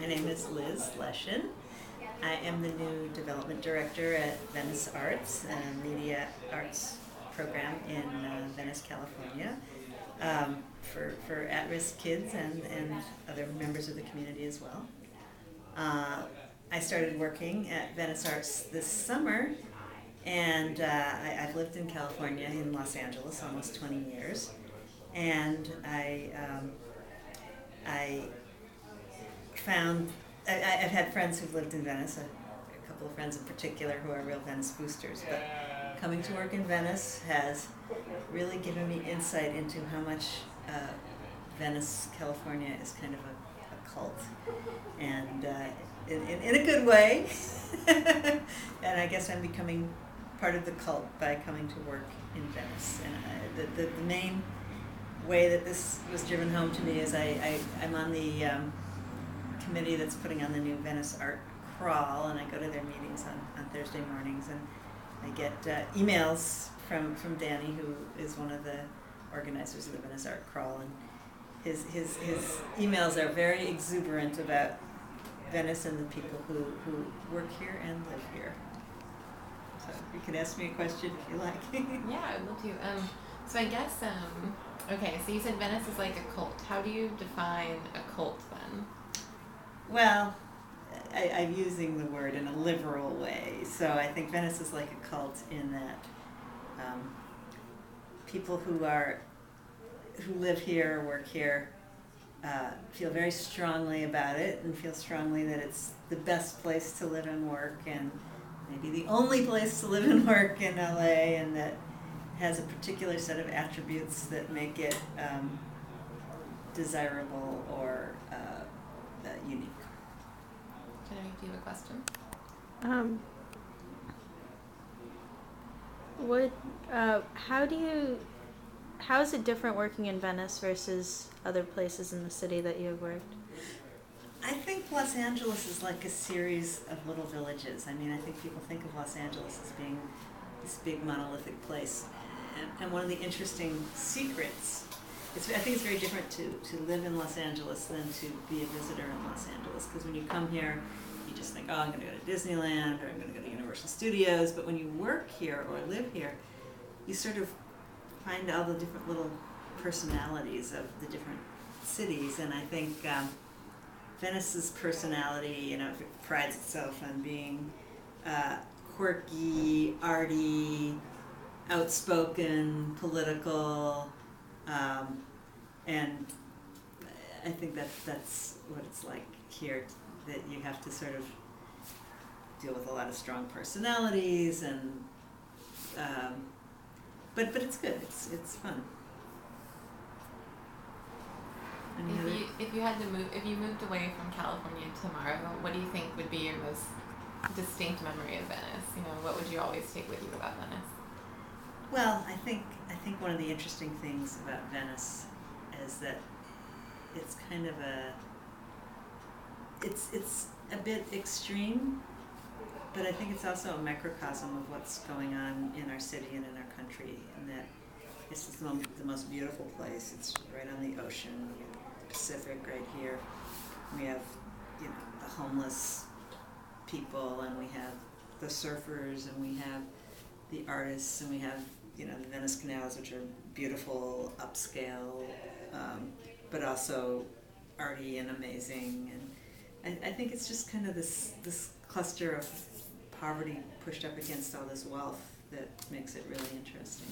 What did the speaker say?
My name is Liz Leshin. I am the new development director at Venice Arts, a media arts program in Venice, California, for at-risk kids and other members of the community as well. I started working at Venice Arts this summer, and I've lived in California, in Los Angeles, almost 20 years, and I've had friends who've lived in Venice, a couple of friends in particular who are real Venice boosters, but coming to work in Venice has really given me insight into how much Venice, California is kind of a cult, and in a good way. And I guess I'm becoming part of the cult by coming to work in Venice. And the main way that this was driven home to me is I'm on the committee that's putting on the new Venice Art Crawl, and I go to their meetings on Thursday mornings, and I get emails from Danny, who is one of the organizers of the Venice Art Crawl, and his emails are very exuberant about Venice and the people who work here and live here. So you can ask me a question if you like. Yeah, I would love to. So I guess, okay, so you said Venice is like a cult. How do you define a cult then? Well, I'm using the word in a liberal way. So I think Venice is like a cult in that people who live here, work here, feel very strongly about it and feel strongly that it's the best place to live and work, and maybe the only place to live and work in LA, and that has a particular set of attributes that make it desirable or unique. Do you have a question? How is it different working in Venice versus other places in the city that you have worked? I think Los Angeles is like a series of little villages. I mean, I think people think of Los Angeles as being this big monolithic place. And one of the interesting secrets, I think it's very different to live in Los Angeles than to be a visitor in Los Angeles. Because when you come here, you just think, oh, I'm going to go to Disneyland, or I'm going to go to Universal Studios. But when you work here or live here, you sort of find all the different little personalities of the different cities. And I think Venice's personality, it prides itself on being quirky, arty, outspoken, political, and I think that's what it's like here, that you have to sort of deal with a lot of strong personalities, and but it's good. It's fun. If you moved away from California tomorrow, what do you think would be your most distinct memory of Venice? What would you always take with you about Venice? Well, I think one of the interesting things about Venice is that it's kind of it's a bit extreme, but I think it's also a microcosm of what's going on in our city and in our country, and that it's the most beautiful place. It's right on the ocean, the Pacific right here. We have, the homeless people, and we have the surfers, and we have the artists, and we have, the Venice canals, which are beautiful, upscale, but also arty and amazing. And I think it's just kind of this cluster of poverty pushed up against all this wealth that makes it really interesting.